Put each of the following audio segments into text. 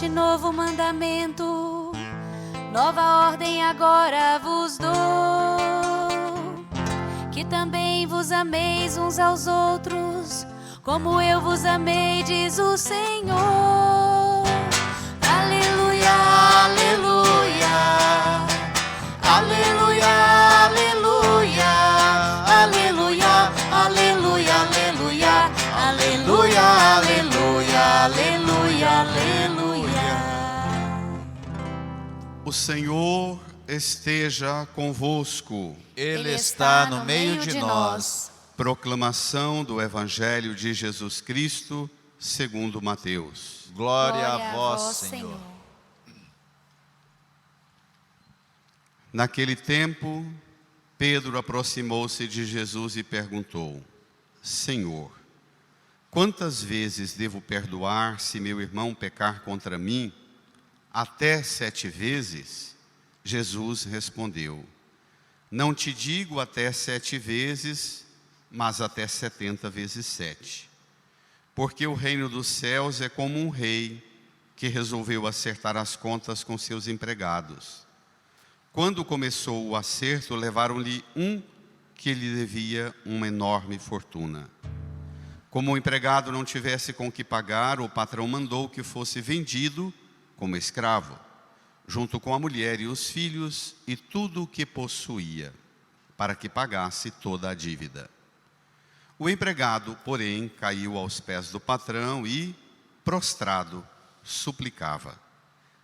este novo mandamento, nova ordem agora vos dou, que também vos ameis uns aos outros, como eu vos amei, diz o Senhor. Aleluia, aleluia, aleluia, aleluia, aleluia, aleluia, aleluia, aleluia, aleluia, aleluia, aleluia. O Senhor esteja convosco. Ele está no meio de nós. Proclamação do Evangelho de Jesus Cristo, segundo Mateus. Glória a vós, Senhor. Naquele tempo, Pedro aproximou-se de Jesus e perguntou: Senhor, quantas vezes devo perdoar se meu irmão pecar contra mim? Até 7 vezes? Jesus respondeu: Não te digo até 7 vezes, mas até 70 vezes 7. Porque o reino dos céus é como um rei que resolveu acertar as contas com seus empregados. Quando começou o acerto, levaram-lhe um que lhe devia uma enorme fortuna. Como o empregado não tivesse com que pagar, o patrão mandou que fosse vendido como escravo, junto com a mulher e os filhos e tudo o que possuía, para que pagasse toda a dívida. O empregado, porém, caiu aos pés do patrão e, prostrado, suplicava: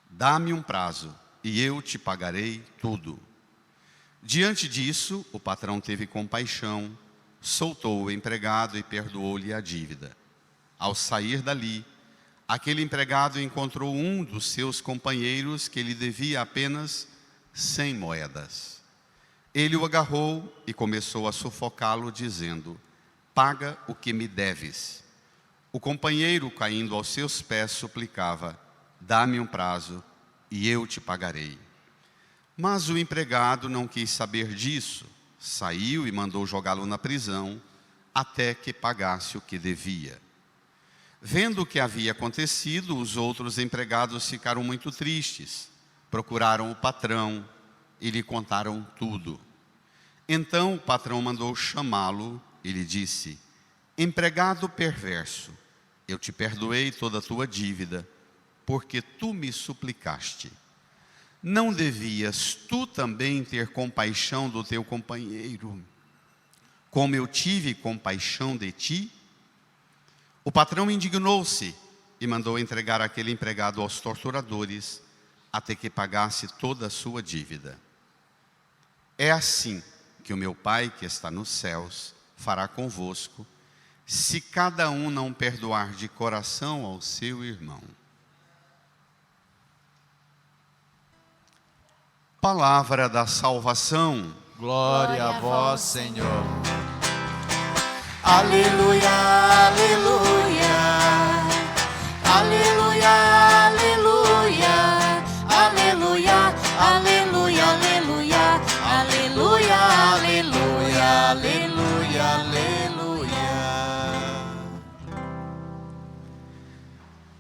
Dá-me um prazo, e eu te pagarei tudo. Diante disso, o patrão teve compaixão, soltou o empregado e perdoou-lhe a dívida. Ao sair dali, aquele empregado encontrou um dos seus companheiros que lhe devia apenas 100 moedas. Ele o agarrou e começou a sufocá-lo, dizendo: Paga o que me deves. O companheiro, caindo aos seus pés, suplicava: Dá-me um prazo, e eu te pagarei. Mas o empregado não quis saber disso, saiu e mandou jogá-lo na prisão, até que pagasse o que devia. Vendo o que havia acontecido, os outros empregados ficaram muito tristes, procuraram o patrão e lhe contaram tudo. Então o patrão mandou chamá-lo e lhe disse: Empregado perverso, eu te perdoei toda a tua dívida, porque tu me suplicaste. Não devias tu também ter compaixão do teu companheiro, como eu tive compaixão de ti? O patrão indignou-se e mandou entregar aquele empregado aos torturadores, até que pagasse toda a sua dívida. É assim que o meu Pai que está nos céus fará convosco, se cada um não perdoar de coração ao seu irmão. Palavra da salvação. Glória a vós, Senhor. Aleluia, aleluia, aleluia, aleluia, aleluia, aleluia, aleluia, aleluia, aleluia, aleluia.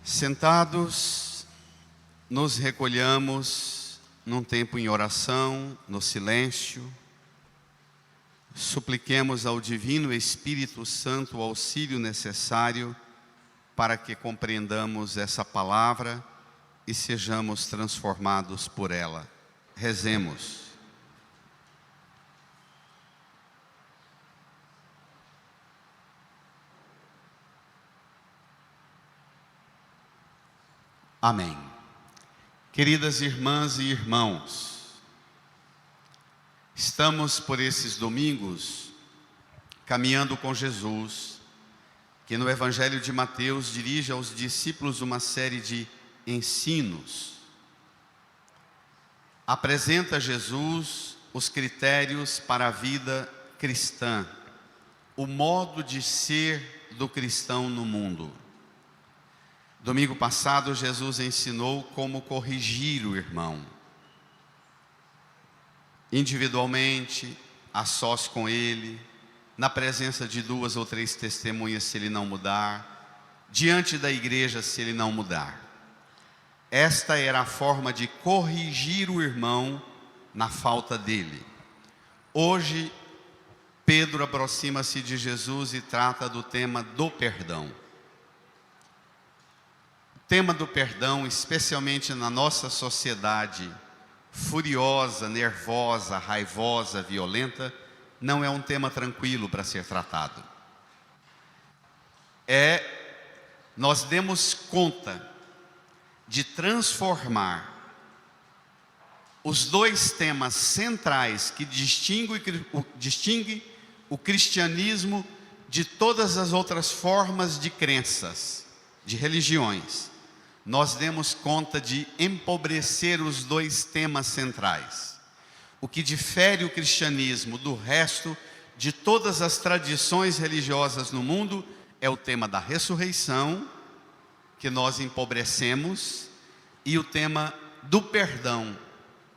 Sentados, nos recolhamos num tempo em oração, no silêncio. Supliquemos ao Divino Espírito Santo o auxílio necessário para que compreendamos essa palavra e sejamos transformados por ela. Rezemos. Amém. Queridas irmãs e irmãos, estamos por esses domingos caminhando com Jesus, que no Evangelho de Mateus dirige aos discípulos uma série de ensinos. Apresenta Jesus os critérios para a vida cristã, o modo de ser do cristão no mundo. Domingo passado, Jesus ensinou como corrigir o irmão. Individualmente, a sós com ele, na presença de 2 ou 3 testemunhas se ele não mudar, diante da igreja se ele não mudar. Esta era a forma de corrigir o irmão na falta dele. Hoje, Pedro aproxima-se de Jesus e trata do tema do perdão. O tema do perdão, especialmente na nossa sociedade furiosa, nervosa, raivosa, violenta, não é um tema tranquilo para ser tratado. Nós demos conta de transformar os dois temas centrais que distinguem o cristianismo de todas as outras formas de crenças, de religiões. Nós demos conta de empobrecer os dois temas centrais. O que difere o cristianismo do resto de todas as tradições religiosas no mundo é o tema da ressurreição, que nós empobrecemos, e o tema do perdão,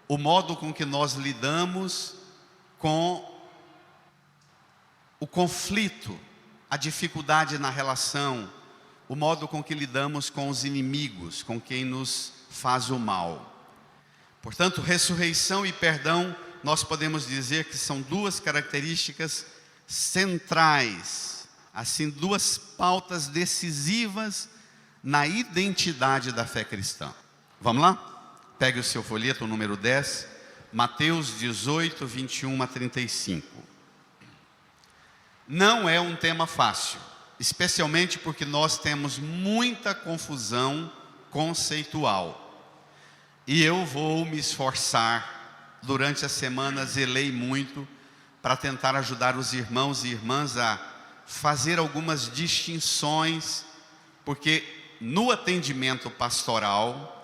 o modo com que nós lidamos com o conflito, a dificuldade na relação, o modo com que lidamos com os inimigos, com quem nos faz o mal. Portanto, ressurreição e perdão, nós podemos dizer que são duas características centrais, assim, duas pautas decisivas na identidade da fé cristã. Vamos lá? Pegue o seu folheto, número 10, Mateus 18, 21 a 35. Não é um tema fácil, especialmente porque nós temos muita confusão conceitual. E eu vou me esforçar, durante as semanas zelei muito, para tentar ajudar os irmãos e irmãs a fazer algumas distinções, porque no atendimento pastoral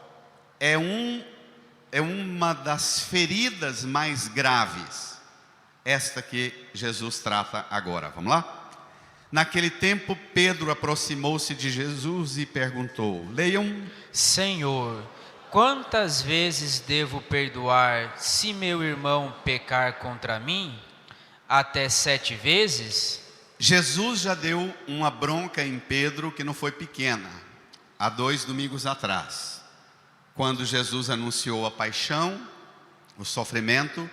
é uma das feridas mais graves, esta que Jesus trata agora. Vamos lá? Naquele tempo, Pedro aproximou-se de Jesus e perguntou, leiam: Senhor, quantas vezes devo perdoar se meu irmão pecar contra mim? Até 7 vezes? Jesus já deu uma bronca em Pedro que não foi pequena, há 2 domingos atrás, quando Jesus anunciou a paixão, o sofrimento.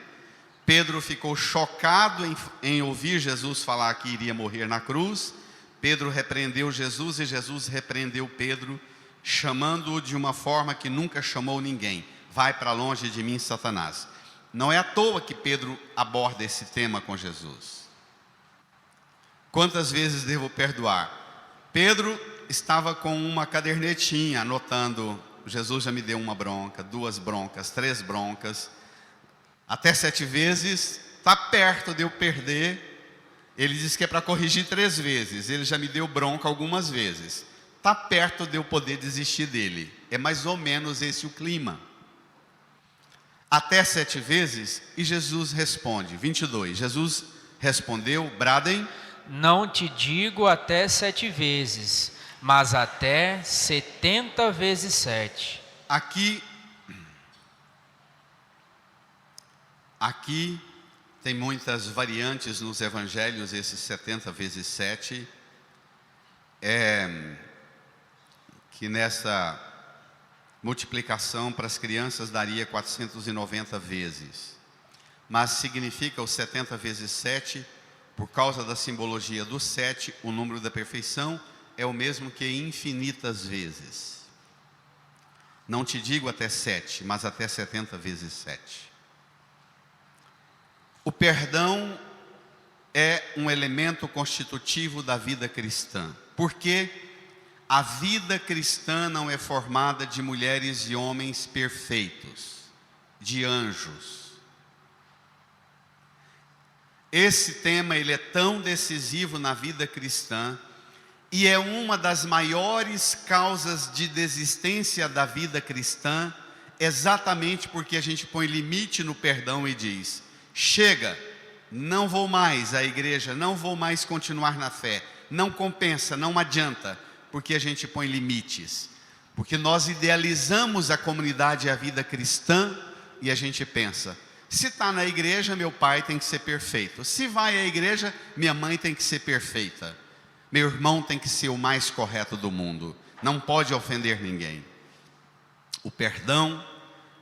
Pedro ficou chocado em ouvir Jesus falar que iria morrer na cruz. Pedro repreendeu Jesus e Jesus repreendeu Pedro, chamando-o de uma forma que nunca chamou ninguém: vai para longe de mim, Satanás. Não é à toa que Pedro aborda esse tema com Jesus. Quantas vezes devo perdoar? Pedro estava com uma cadernetinha anotando: Jesus já me deu uma bronca, 2 broncas, 3 broncas, até 7 vezes, está perto de eu perder. Ele diz que é para corrigir 3 vezes, ele já me deu bronca algumas vezes, está perto de eu poder desistir dele. É mais ou menos esse o clima. Até 7 vezes, e Jesus responde, 22, Jesus respondeu, bradem: Não te digo até 7 vezes, mas até 70 vezes 7. Aqui tem muitas variantes nos evangelhos, esses 70 vezes 7, que nessa multiplicação para as crianças daria 490 vezes, mas significa os 70 vezes 7, por causa da simbologia do 7, o número da perfeição é o mesmo que infinitas vezes. Não te digo até 7, mas até 70 vezes 7. O perdão é um elemento constitutivo da vida cristã, porque a vida cristã não é formada de mulheres e homens perfeitos, de anjos. Esse tema ele é tão decisivo na vida cristã e é uma das maiores causas de desistência da vida cristã, exatamente porque a gente põe limite no perdão e diz: chega, não vou mais à igreja, não vou mais continuar na fé, não compensa, não adianta, porque a gente põe limites, porque nós idealizamos a comunidade e a vida cristã e a gente pensa: se está na igreja, meu pai tem que ser perfeito, se vai à igreja, minha mãe tem que ser perfeita, meu irmão tem que ser o mais correto do mundo, não pode ofender ninguém. O perdão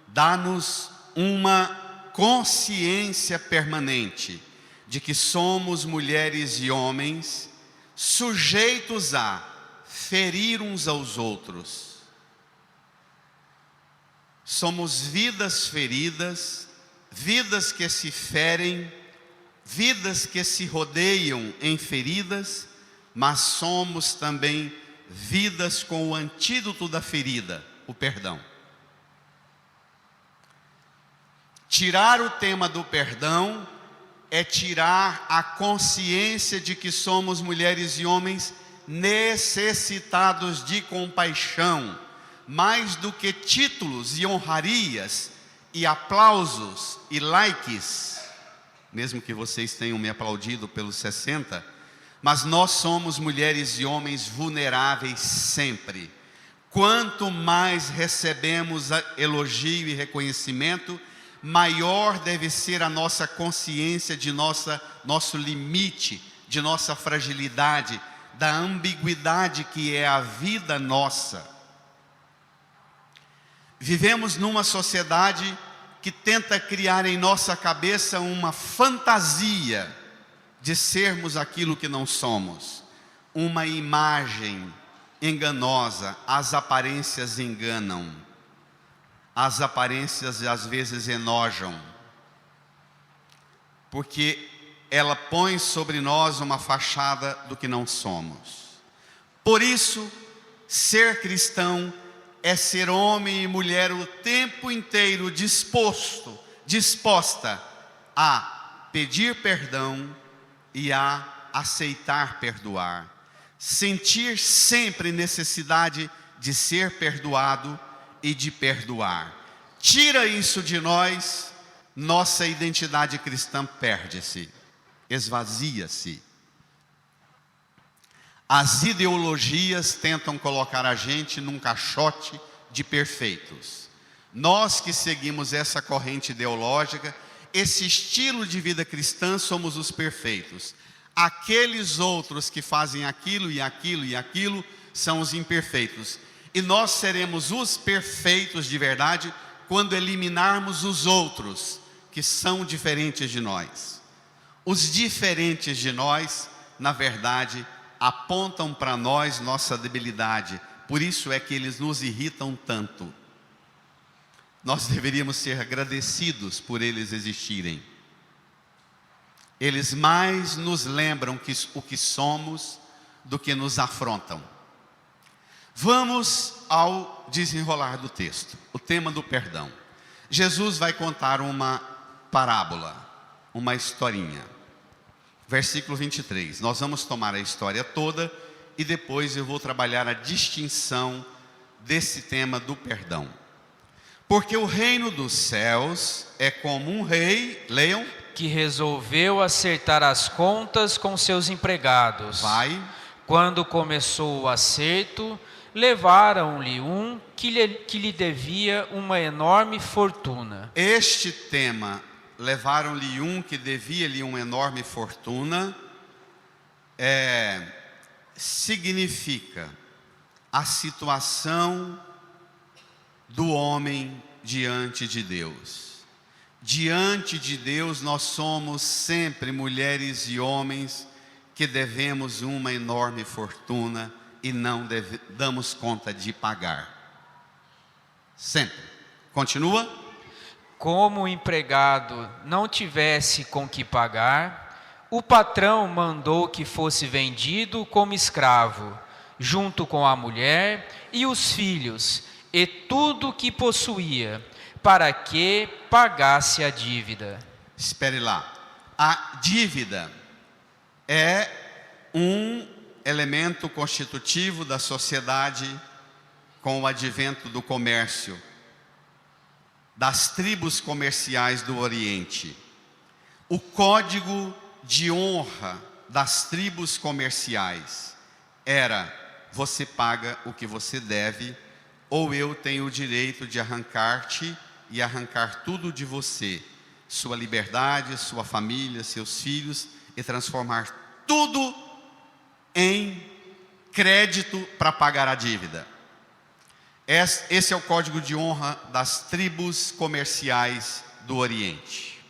dá-nos uma consciência permanente de que somos mulheres e homens sujeitos a ferir uns aos outros. Somos vidas feridas, vidas que se ferem, vidas que se rodeiam em feridas, mas somos também vidas com o antídoto da ferida, o perdão. Tirar o tema do perdão é tirar a consciência de que somos mulheres e homens necessitados de compaixão, mais do que títulos e honrarias e aplausos e likes, mesmo que vocês tenham me aplaudido pelos 60, mas nós somos mulheres e homens vulneráveis sempre. Quanto mais recebemos elogio e reconhecimento, maior deve ser a nossa consciência de nosso limite, de nossa fragilidade, da ambiguidade que é a vida nossa. Vivemos numa sociedade que tenta criar em nossa cabeça uma fantasia de sermos aquilo que não somos, uma imagem enganosa. As aparências enganam, as aparências às vezes enojam, porque ela põe sobre nós uma fachada do que não somos. Por isso, ser cristão é ser homem e mulher o tempo inteiro disposta a pedir perdão e a aceitar perdoar. Sentir sempre necessidade de ser perdoado e de perdoar. Tira isso de nós, nossa identidade cristã perde-se, esvazia-se. As ideologias tentam colocar a gente num caixote de perfeitos. Nós que seguimos essa corrente ideológica, esse estilo de vida cristã, somos os perfeitos. Aqueles outros que fazem aquilo e aquilo e aquilo são os imperfeitos. E nós seremos os perfeitos de verdade quando eliminarmos os outros que são diferentes de nós. Os diferentes de nós, na verdade, apontam para nós nossa debilidade. Por isso é que eles nos irritam tanto. Nós deveríamos ser agradecidos por eles existirem. Eles mais nos lembram o que somos do que nos afrontam. Vamos ao desenrolar do texto, o tema do perdão. Jesus vai contar uma parábola, uma historinha. Versículo 23, nós vamos tomar a história toda e depois eu vou trabalhar a distinção desse tema do perdão. Porque o reino dos céus é como um rei, leiam, que resolveu acertar as contas com seus empregados. vai. Quando começou o acerto, levaram-lhe um que lhe devia uma enorme fortuna. Este tema, levaram-lhe um que devia-lhe uma enorme fortuna, significa a situação do homem diante de Deus. Diante de Deus nós somos sempre mulheres e homens que devemos uma enorme fortuna e não damos conta de pagar. Sempre. Continua. Como o empregado não tivesse com que pagar, o patrão mandou que fosse vendido como escravo, junto com a mulher e os filhos, e tudo o que possuía, para que pagasse a dívida. Espere lá. A dívida é um elemento constitutivo da sociedade com o advento do comércio, das tribos comerciais do Oriente. O código de honra das tribos comerciais era: você paga o que você deve, ou eu tenho o direito de arrancar-te e arrancar tudo de você, sua liberdade, sua família, seus filhos, e transformar tudo em crédito para pagar a dívida. Esse é o código de honra das tribos comerciais do Oriente.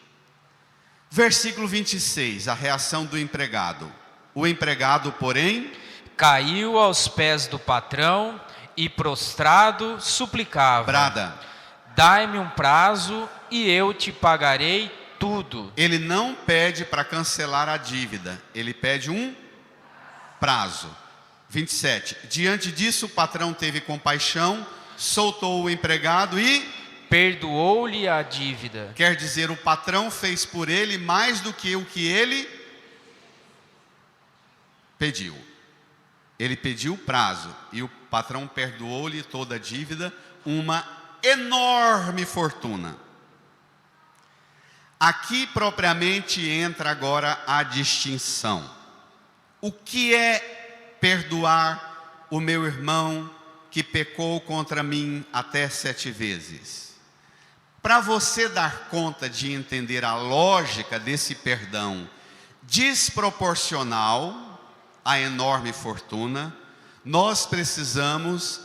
Versículo 26, a reação do empregado. O empregado, porém, caiu aos pés do patrão e prostrado suplicava: brada. Dai-me um prazo e eu te pagarei tudo. Ele não pede para cancelar a dívida, ele pede um prazo. 27. Diante disso, o patrão teve compaixão, soltou o empregado e perdoou-lhe a dívida. Quer dizer, o patrão fez por ele mais do que o que ele pediu. Ele pediu prazo e o patrão perdoou-lhe toda a dívida, uma enorme fortuna. Aqui propriamente entra agora a distinção. O que é perdoar o meu irmão que pecou contra mim até 7 vezes? Para você dar conta de entender a lógica desse perdão desproporcional à enorme fortuna,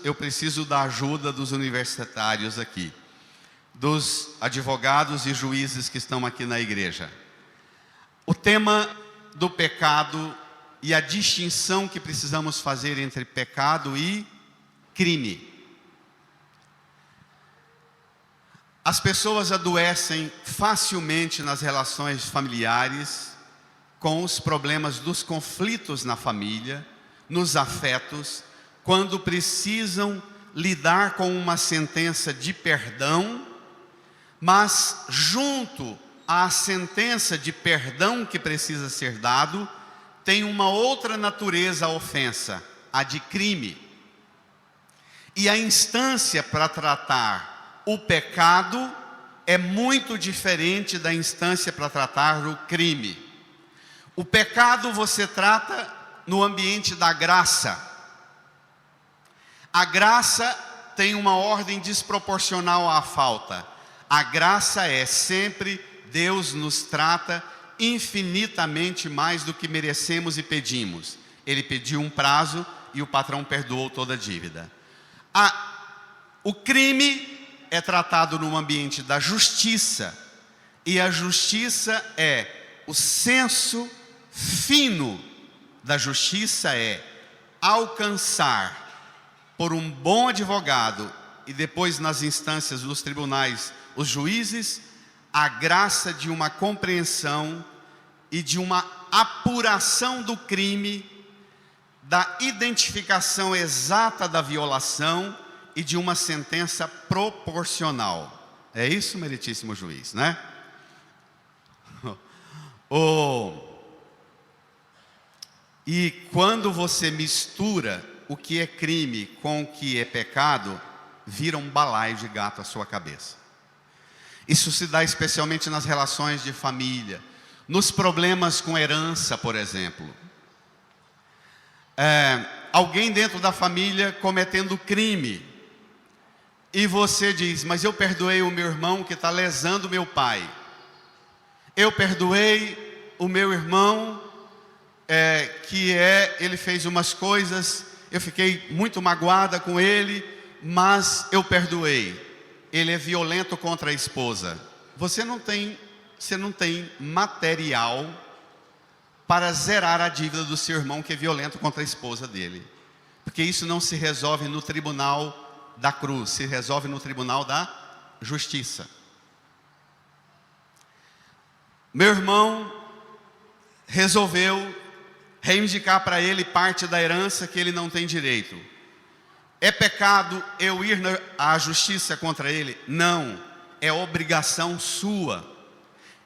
eu preciso da ajuda dos universitários aqui, dos advogados e juízes que estão aqui na igreja. O tema do pecado e a distinção que precisamos fazer entre pecado e crime. As pessoas adoecem facilmente nas relações familiares, com os problemas dos conflitos na família, nos afetos, quando precisam lidar com uma sentença de perdão, mas junto à sentença de perdão que precisa ser dado, tem uma outra natureza a ofensa, a de crime. E a instância para tratar o pecado é muito diferente da instância para tratar o crime. O pecado você trata no ambiente da graça. A graça tem uma ordem desproporcional à falta. A graça é sempre Deus nos trata infinitamente mais do que merecemos e pedimos. Ele pediu um prazo e o patrão perdoou toda a dívida. O crime é tratado no ambiente da justiça, e a justiça é o senso fino da justiça, é alcançar por um bom advogado e depois nas instâncias dos tribunais, os juízes, a graça de uma compreensão e de uma apuração do crime, da identificação exata da violação e de uma sentença proporcional. É isso, meritíssimo juiz, né? E quando você mistura o que é crime com o que é pecado, vira um balaio de gato à sua cabeça. Isso se dá especialmente nas relações de família, nos problemas com herança, por exemplo. Alguém dentro da família cometendo crime, e você diz: mas eu perdoei o meu irmão que está lesando meu pai. Eu perdoei o meu irmão ele fez umas coisas, eu fiquei muito magoada com ele, mas eu perdoei. Ele é violento contra a esposa. Você não tem material para zerar a dívida do seu irmão que é violento contra a esposa dele, porque isso não se resolve no tribunal da cruz, se resolve no tribunal da justiça. Meu irmão resolveu reivindicar para ele parte da herança que ele não tem direito. É pecado eu ir à justiça contra ele? Não, é obrigação sua.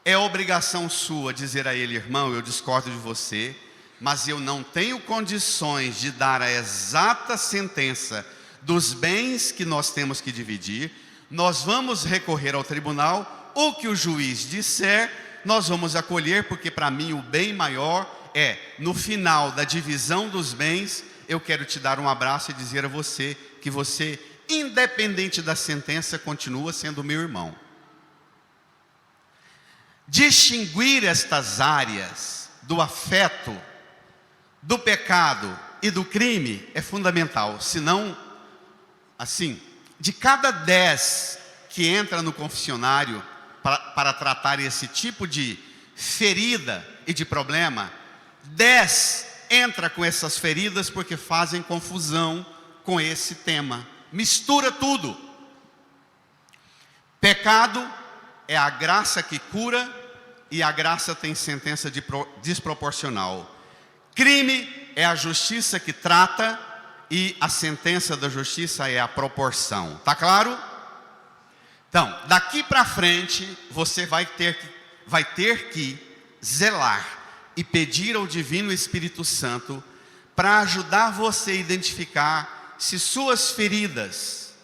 É obrigação sua dizer a ele: irmão, eu discordo de você, mas eu não tenho condições de dar a exata sentença dos bens que nós temos que dividir. Nós vamos recorrer ao tribunal, o que o juiz disser, nós vamos acolher, porque para mim o bem maior é, no final da divisão dos bens, eu quero te dar um abraço e dizer a você que você, independente da sentença, continua sendo meu irmão. Distinguir estas áreas do afeto, do pecado e do crime é fundamental. Senão, assim, de cada 10 que entra no confessionário para tratar esse tipo de ferida e de problema, 10 entra com essas feridas porque fazem confusão com esse tema. Mistura tudo. Pecado é a graça que cura e a graça tem sentença desproporcional. Crime é a justiça que trata e a sentença da justiça é a proporção. Tá claro? Então, daqui para frente, você vai ter que zelar e pedir ao Divino Espírito Santo para ajudar você a identificar se suas feridas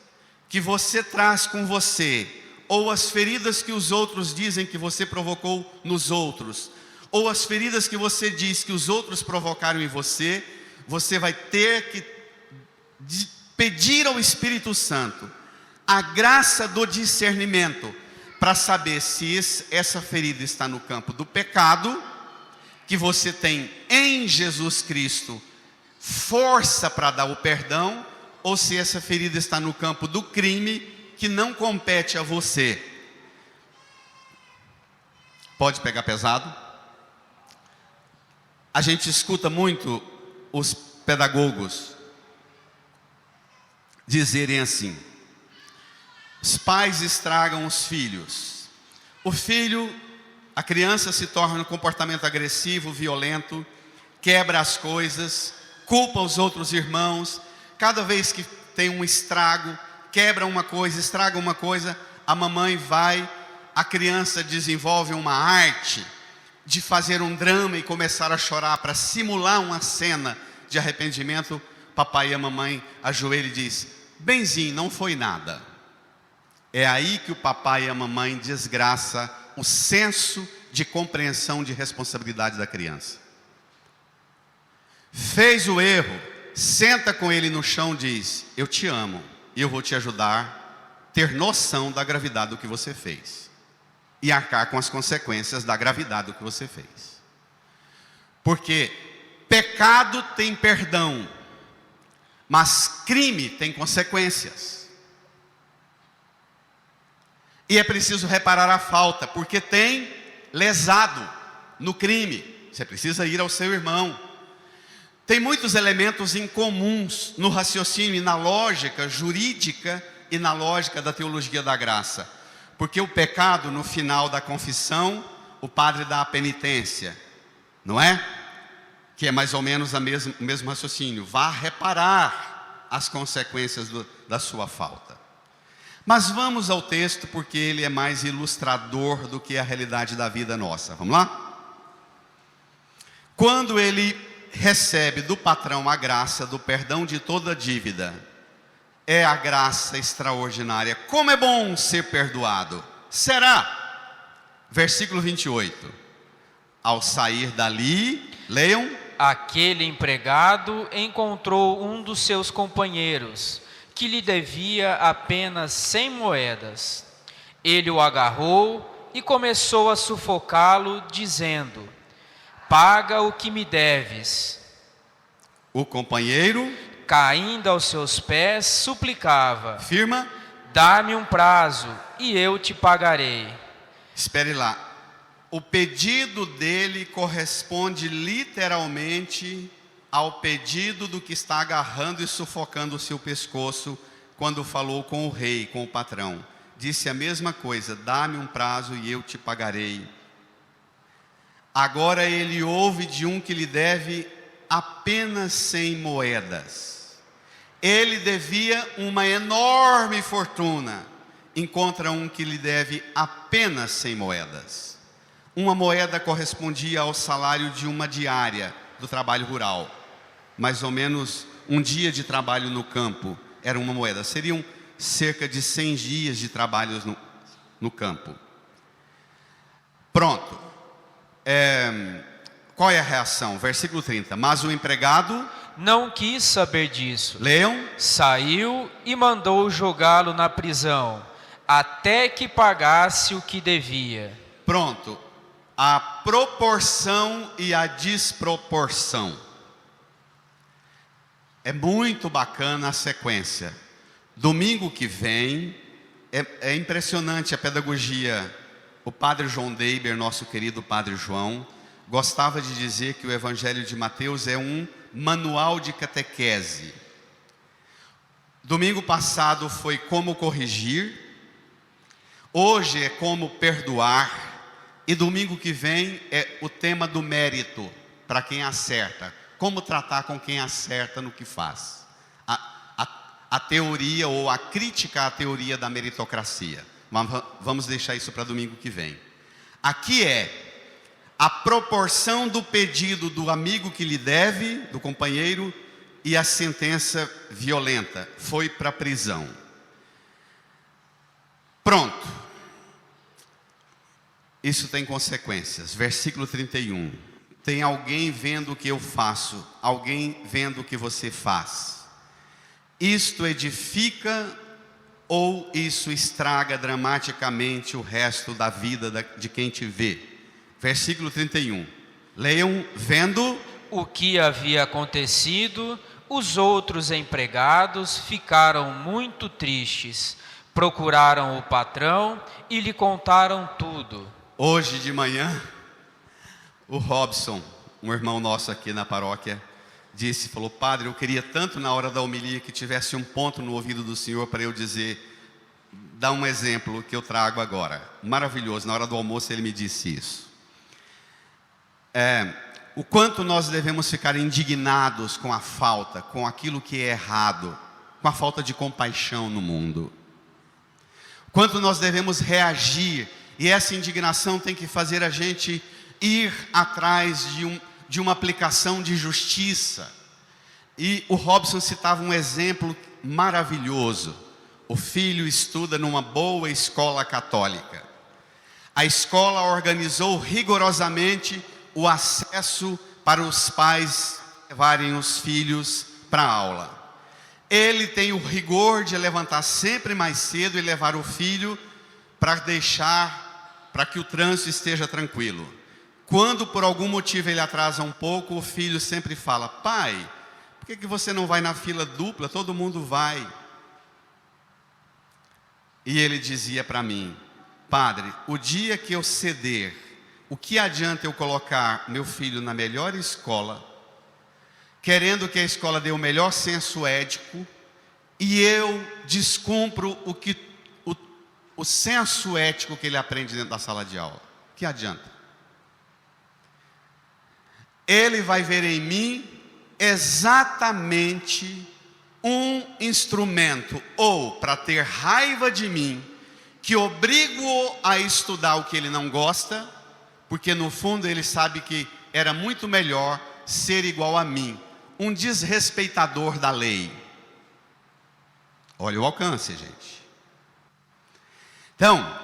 que você traz com você, ou as feridas que os outros dizem que você provocou nos outros, ou as feridas que você diz que os outros provocaram em você, você vai ter que pedir ao Espírito Santo a graça do discernimento para saber se essa ferida está no campo do pecado, que você tem em Jesus Cristo força para dar o perdão, ou se essa ferida está no campo do crime, que não compete a você. Pode pegar pesado? A gente escuta muito os pedagogos dizerem assim: os pais estragam os filhos. A criança se torna um comportamento agressivo, violento, quebra as coisas, culpa os outros irmãos. Cada vez que tem um estrago, quebra uma coisa, estraga uma coisa, a criança desenvolve uma arte de fazer um drama e começar a chorar para simular uma cena de arrependimento. Papai e a mamãe ajoelham e diz: benzinho, não foi nada. É aí que o papai e a mamãe desgraça o senso de compreensão de responsabilidade da criança. Fez o erro, senta com ele no chão e diz: eu te amo e eu vou te ajudar a ter noção da gravidade do que você fez e arcar com as consequências da gravidade do que você fez. Porque pecado tem perdão, mas crime tem consequências. E é preciso reparar a falta, porque tem lesado no crime. Você precisa ir ao seu irmão. Tem muitos elementos incomuns no raciocínio e na lógica jurídica e na lógica da teologia da graça. Porque o pecado, no final da confissão, o padre dá a penitência, não é? Que é mais ou menos o mesmo raciocínio. Vá reparar as consequências da sua falta. Mas vamos ao texto, porque ele é mais ilustrador do que a realidade da vida nossa. Vamos lá? Quando ele recebe do patrão a graça do perdão de toda dívida, é a graça extraordinária. Como é bom ser perdoado. Será? Versículo 28. Ao sair dali, leiam. Aquele empregado encontrou um dos seus companheiros, que lhe devia apenas 100 moedas. Ele o agarrou e começou a sufocá-lo, dizendo: paga o que me deves. O companheiro, caindo aos seus pés, suplicava: firma, dá-me um prazo e eu te pagarei. Espere lá. O pedido dele corresponde literalmente ao pedido do que está agarrando e sufocando o seu pescoço quando falou com o rei, com o patrão. Disse a mesma coisa: dá-me um prazo e eu te pagarei. Agora ele ouve de um que lhe deve apenas 100 moedas. Ele devia uma enorme fortuna. Encontra um que lhe deve apenas 100 moedas. Uma moeda correspondia ao salário de uma diária do trabalho rural. Mais ou menos um dia de trabalho no campo era uma moeda. Seriam cerca de 100 dias de trabalho no campo. Pronto. Qual é a reação? Versículo 30. Mas o empregado não quis saber disso. Leiam. Saiu e mandou jogá-lo na prisão, até que pagasse o que devia. Pronto. A proporção e a desproporção. É muito bacana a sequência. Domingo que vem, é impressionante a pedagogia. O padre João Deiber, nosso querido padre João, gostava de dizer que o Evangelho de Mateus é um manual de catequese. Domingo passado foi como corrigir, hoje é como perdoar, e domingo que vem é o tema do mérito, para quem acerta. Como tratar com quem acerta no que faz. A teoria ou a crítica à teoria da meritocracia. Vamos deixar isso para domingo que vem. Aqui é a proporção do pedido do amigo que lhe deve, do companheiro, e a sentença violenta. Foi para a prisão. Pronto. Isso tem consequências. Versículo 31. Tem alguém vendo o que eu faço, alguém vendo o que você faz. Isto edifica ou isso estraga dramaticamente o resto da vida de quem te vê? Versículo 31. Leiam, vendo o que havia acontecido, os outros empregados ficaram muito tristes, procuraram o patrão e lhe contaram tudo. Hoje de manhã, o Robson, um irmão nosso aqui na paróquia, falou: padre, eu queria tanto na hora da homilia que tivesse um ponto no ouvido do senhor para eu dizer, dar um exemplo que eu trago agora. Maravilhoso, na hora do almoço ele me disse isso. O quanto nós devemos ficar indignados com a falta, com aquilo que é errado, com a falta de compaixão no mundo. Quanto nós devemos reagir, e essa indignação tem que fazer a gente ir atrás de uma aplicação de justiça. E o Robson citava um exemplo maravilhoso. O filho estuda numa boa escola católica. A escola organizou rigorosamente o acesso para os pais levarem os filhos para a aula. Ele tem o rigor de levantar sempre mais cedo e levar o filho para que o trânsito esteja tranquilo. Quando por algum motivo ele atrasa um pouco, o filho sempre fala: pai, por que você não vai na fila dupla? Todo mundo vai. E ele dizia para mim: padre, o dia que eu ceder, o que adianta eu colocar meu filho na melhor escola, querendo que a escola dê o melhor senso ético, e eu descumpro o senso ético que ele aprende dentro da sala de aula? Que adianta? Ele vai ver em mim exatamente um instrumento, ou para ter raiva de mim, que obrigo-o a estudar o que ele não gosta, porque no fundo ele sabe que era muito melhor ser igual a mim, um desrespeitador da lei. Olha o alcance, gente. Então,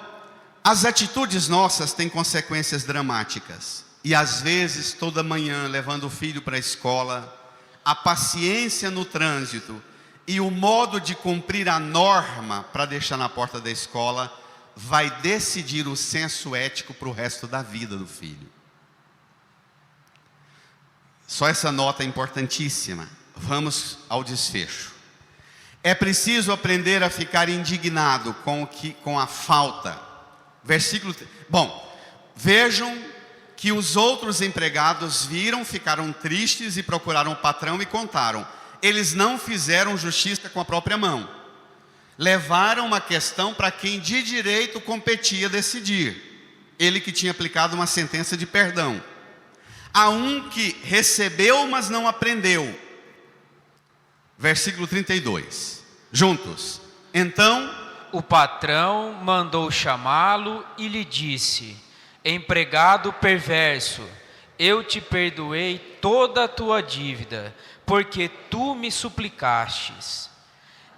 as atitudes nossas têm consequências dramáticas. E às vezes, toda manhã, levando o filho para a escola, a paciência no trânsito e o modo de cumprir a norma para deixar na porta da escola vai decidir o senso ético para o resto da vida do filho. Só essa nota é importantíssima. Vamos ao desfecho. É preciso aprender a ficar indignado com a falta. Versículo... Bom, vejam que os outros empregados viram, ficaram tristes e procuraram o patrão e contaram. Eles não fizeram justiça com a própria mão. Levaram uma questão para quem de direito competia decidir. Ele que tinha aplicado uma sentença de perdão. Há um que recebeu, mas não aprendeu. Versículo 32. Juntos. Então, o patrão mandou chamá-lo e lhe disse: empregado perverso, eu te perdoei toda a tua dívida, porque tu me suplicastes.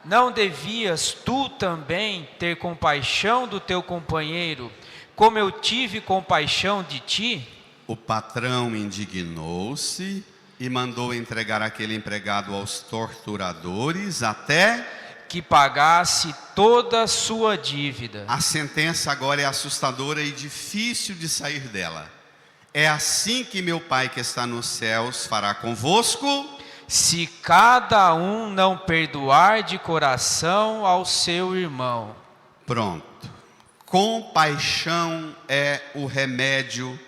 Não devias tu também ter compaixão do teu companheiro, como eu tive compaixão de ti? O patrão indignou-se e mandou entregar aquele empregado aos torturadores até que pagasse toda a sua dívida. A sentença agora é assustadora e difícil de sair dela. É assim que meu Pai que está nos céus fará convosco, se cada um não perdoar de coração ao seu irmão. Pronto. Compaixão é o remédio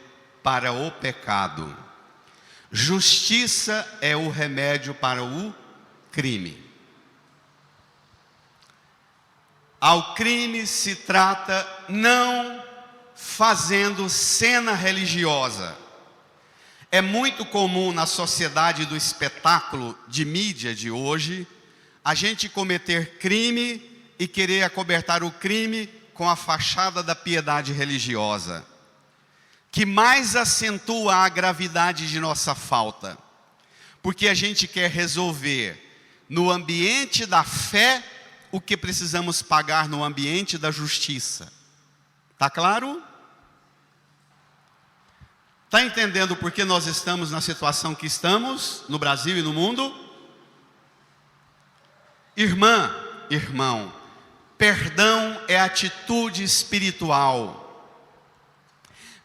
para o pecado. Justiça é o remédio para o crime. Ao crime se trata não fazendo cena religiosa. É muito comum na sociedade do espetáculo de mídia de hoje, a gente cometer crime e querer acobertar o crime com a fachada da piedade religiosa, que mais acentua a gravidade de nossa falta, porque a gente quer resolver no ambiente da fé o que precisamos pagar no ambiente da justiça. Tá claro? Está entendendo por que nós estamos na situação que estamos, no Brasil e no mundo? Irmã, irmão, perdão é atitude espiritual.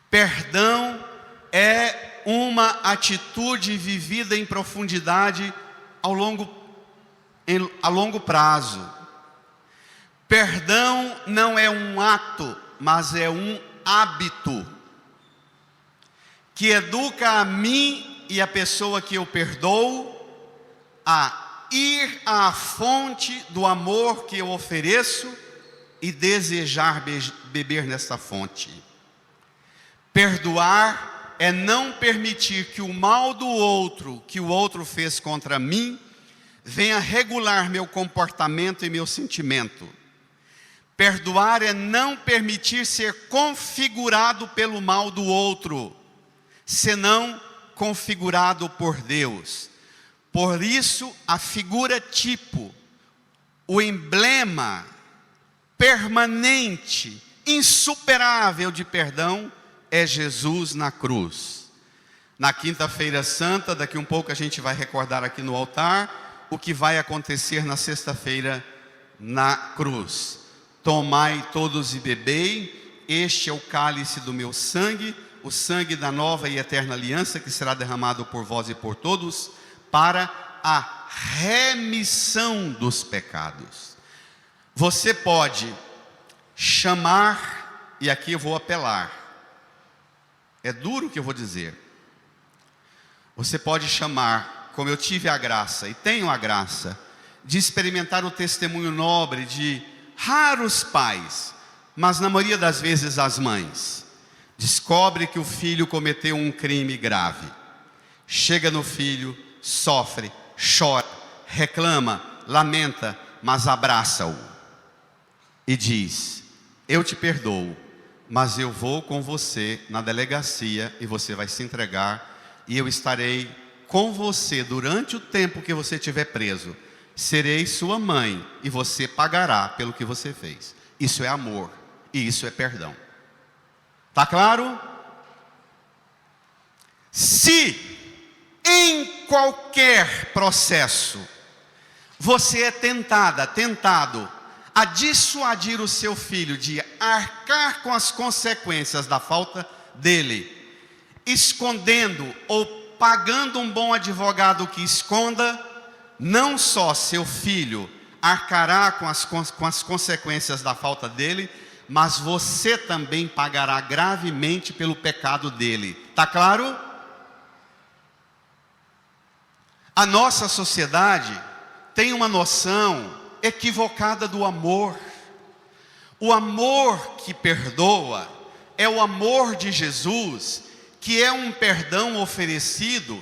Perdão é uma atitude vivida em profundidade a longo prazo. Perdão não é um ato, mas é um hábito que educa a mim e a pessoa que eu perdoo a ir à fonte do amor que eu ofereço e desejar beber nessa fonte. Perdoar é não permitir que o mal do outro, que o outro fez contra mim, venha regular meu comportamento e meu sentimento. Perdoar é não permitir ser configurado pelo mal do outro, senão configurado por Deus. Por isso, a figura tipo, o emblema permanente, insuperável de perdão, é Jesus na cruz. Na quinta-feira santa, daqui um pouco a gente vai recordar aqui no altar, o que vai acontecer na sexta-feira na cruz. Tomai todos e bebei, este é o cálice do meu sangue, o sangue da nova e eterna aliança, que será derramado por vós e por todos, para a remissão dos pecados. Você pode chamar, e aqui eu vou apelar, é duro o que eu vou dizer. Você pode chamar, como eu tive a graça, e tenho a graça, de experimentar o testemunho nobre de raros pais, mas na maioria das vezes as mães. Descobre que o filho cometeu um crime grave. Chega no filho, sofre, chora, reclama, lamenta, mas abraça-o. E diz: eu te perdoo, mas eu vou com você na delegacia e você vai se entregar. E eu estarei com você durante o tempo que você estiver preso. Serei sua mãe e você pagará pelo que você fez. Isso é amor e isso é perdão. Tá claro? Se em qualquer processo você é tentado a dissuadir o seu filho de arcar com as consequências da falta dele, escondendo ou pagando um bom advogado que esconda, não só seu filho arcará com as consequências da falta dele, mas você também pagará gravemente pelo pecado dele. Está claro? A nossa sociedade tem uma noção equivocada do amor. O amor que perdoa é o amor de Jesus, que é um perdão oferecido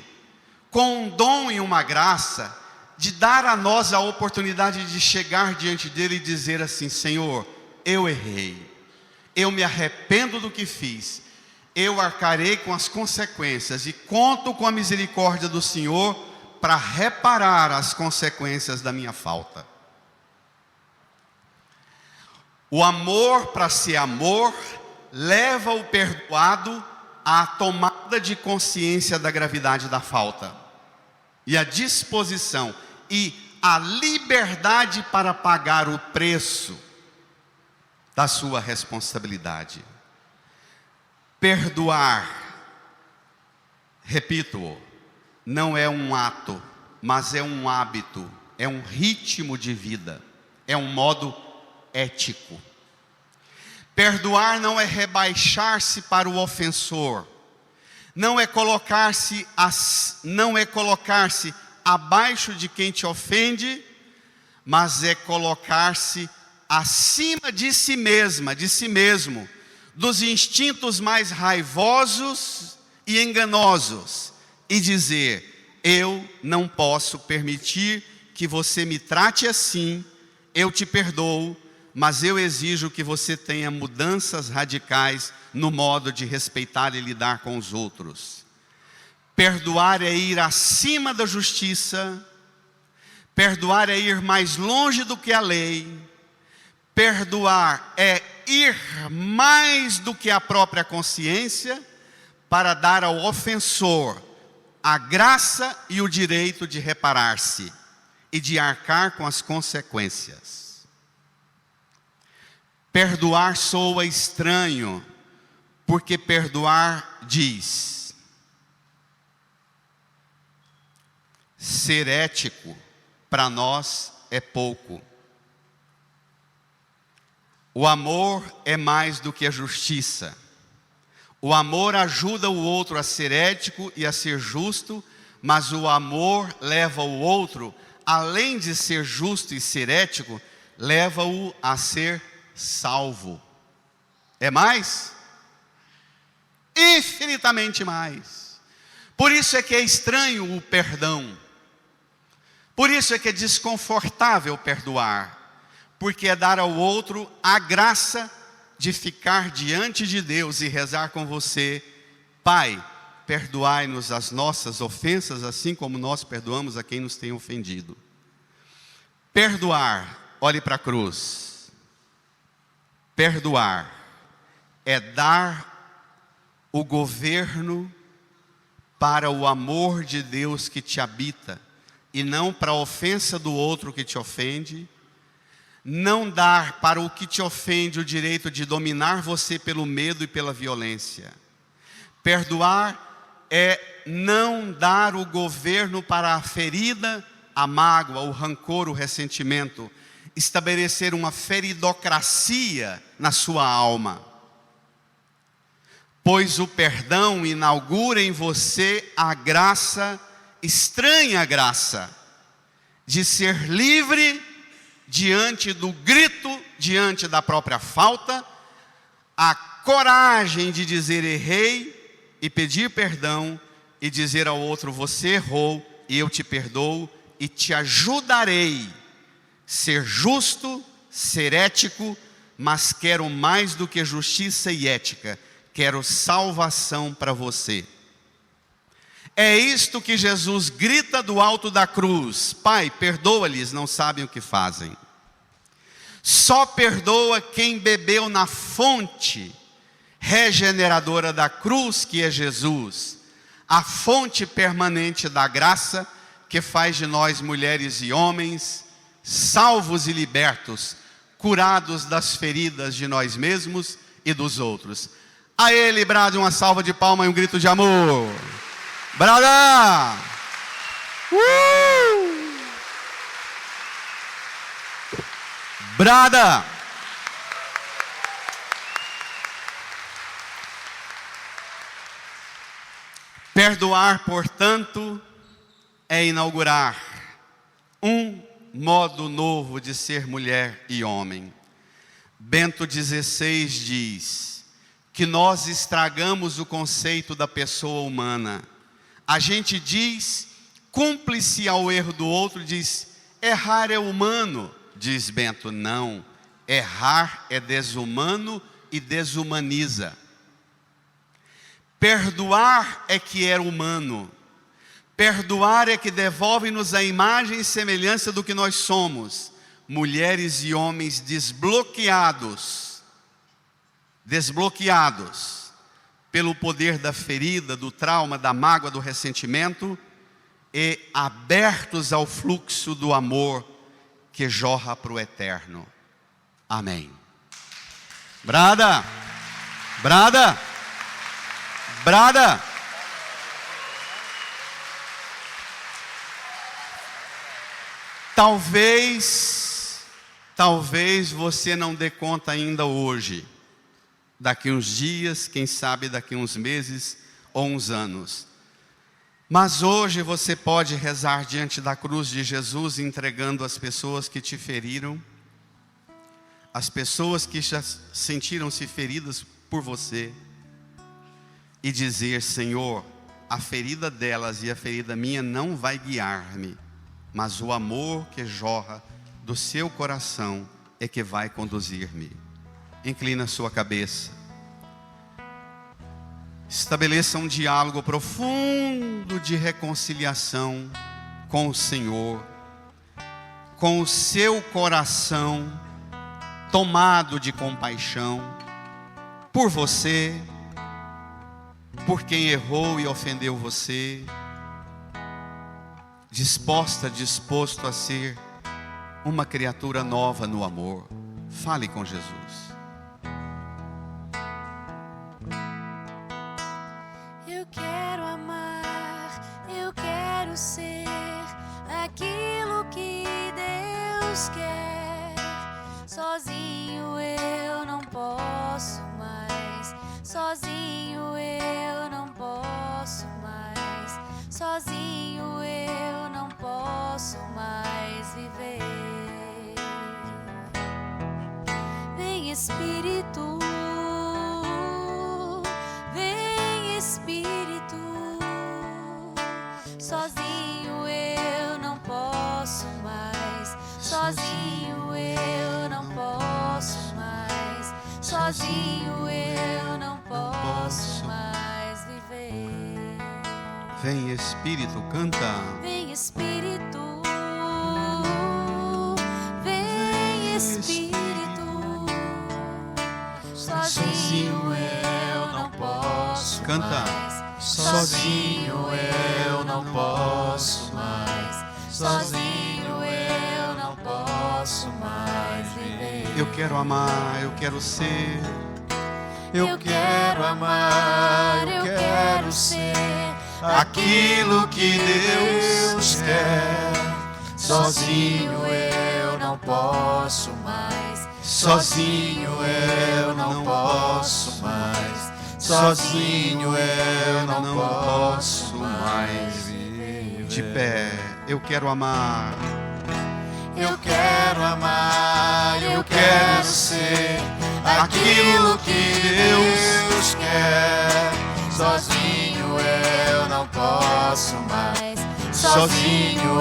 com um dom e uma graça de dar a nós a oportunidade de chegar diante dele e dizer assim: Senhor, eu errei, eu me arrependo do que fiz, eu arcarei com as consequências e conto com a misericórdia do Senhor para reparar as consequências da minha falta. O amor, para ser amor, leva o perdoado à tomada de consciência da gravidade da falta e a disposição e a liberdade para pagar o preço da sua responsabilidade. Perdoar, repito, não é um ato, mas é um hábito, é um ritmo de vida, é um modo ético. Perdoar não é rebaixar-se para o ofensor, não é colocar-se abaixo de quem te ofende, mas é colocar-se acima de si mesma, de si mesmo, dos instintos mais raivosos e enganosos, e dizer: eu não posso permitir que você me trate assim, eu te perdoo, mas eu exijo que você tenha mudanças radicais no modo de respeitar e lidar com os outros. Perdoar é ir acima da justiça, perdoar é ir mais longe do que a lei, perdoar é ir mais do que a própria consciência, para dar ao ofensor a graça e o direito de reparar-se e de arcar com as consequências. Perdoar soa estranho, porque perdoar diz: ser ético para nós é pouco. O amor é mais do que a justiça. O amor ajuda o outro a ser ético e a ser justo, mas o amor leva o outro, além de ser justo e ser ético, leva-o a ser salvo. É mais? Infinitamente mais. Por isso é que é estranho o perdão. Por isso é que é desconfortável perdoar. Porque é dar ao outro a graça de ficar diante de Deus e rezar com você: Pai, perdoai-nos as nossas ofensas, assim como nós perdoamos a quem nos tem ofendido. Perdoar, olhe para a cruz. Perdoar é dar o governo para o amor de Deus que te habita, e não para a ofensa do outro que te ofende. Não dar para o que te ofende o direito de dominar você pelo medo e pela violência. Perdoar é não dar o governo para a ferida, a mágoa, o rancor, o ressentimento. Estabelecer uma feridocracia na sua alma. Pois o perdão inaugura em você a graça, estranha graça, de ser livre diante do grito, diante da própria falta, a coragem de dizer errei e pedir perdão e dizer ao outro: você errou e eu te perdoo e te ajudarei. Ser justo, ser ético, mas quero mais do que justiça e ética, quero salvação para você. É isto que Jesus grita do alto da cruz: Pai, perdoa-lhes, não sabem o que fazem. Só perdoa quem bebeu na fonte regeneradora da cruz, que é Jesus, a fonte permanente da graça, que faz de nós mulheres e homens salvos e libertos, curados das feridas de nós mesmos e dos outros. A Ele brade uma salva de palmas e um grito de amor. Brada! Brada! Perdoar, portanto, é inaugurar um modo novo de ser mulher e homem. Bento XVI diz que nós estragamos o conceito da pessoa humana. A gente diz, cúmplice ao erro do outro, diz: errar é humano. Diz Bento: não, errar é desumano e desumaniza. Perdoar é que é humano. Perdoar é que devolve-nos a imagem e semelhança do que nós somos. Mulheres e homens desbloqueados pelo poder da ferida, do trauma, da mágoa, do ressentimento, e abertos ao fluxo do amor que jorra para o eterno. Amém. Brada! Brada! Brada! Talvez você não dê conta ainda hoje. Daqui uns dias, quem sabe daqui uns meses ou uns anos. Mas hoje você pode rezar diante da cruz de Jesus, entregando as pessoas que te feriram, as pessoas que já sentiram-se feridas por você, e dizer: Senhor, a ferida delas e a ferida minha não vai guiar-me, mas o amor que jorra do seu coração é que vai conduzir-me. Inclina a sua cabeça. Estabeleça um diálogo profundo de reconciliação com o Senhor, com o seu coração tomado de compaixão por você, por quem errou e ofendeu você, disposto a ser uma criatura nova no amor. Fale com Jesus. Eu quero amar, eu quero ser aquilo que Deus quer. Sozinho eu não posso mais, sozinho eu não posso mais, sozinho eu não posso mais viver. Vem Espírito, vem Espírito, sozinho eu não posso mais, sozinho eu não posso mais, sozinho eu não posso mais viver. Vem Espírito, canta. Vem Espírito, vem Espírito, sozinho eu não posso Canta. mais, Sozinho eu não posso mais, sozinho eu não posso mais viver. Eu quero amar, eu quero ser. eu quero amar, eu quero ser aquilo que Deus quer. Sozinho eu não posso mais, sozinho eu não posso mais, sozinho eu não posso mais viver. De pé, eu quero amar. Eu quero amar, eu quero ser aquilo que Deus quer. Sozinho eu não posso mais, sozinho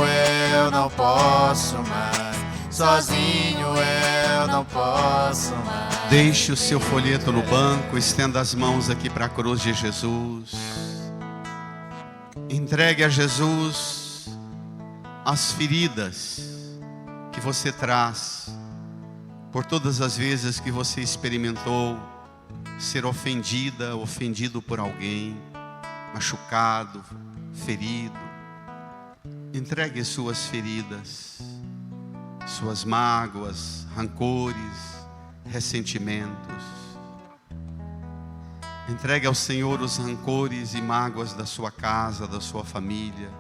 eu não posso mais, sozinho eu não posso mais. Deixe o seu folheto no banco, estenda as mãos aqui para a cruz de Jesus. Entregue a Jesus as feridas que você traz por todas as vezes que você experimentou ser ofendida, ofendido por alguém, machucado, ferido. Entregue suas feridas, suas mágoas, rancores, ressentimentos. Entregue ao Senhor os rancores e mágoas da sua casa, da sua família.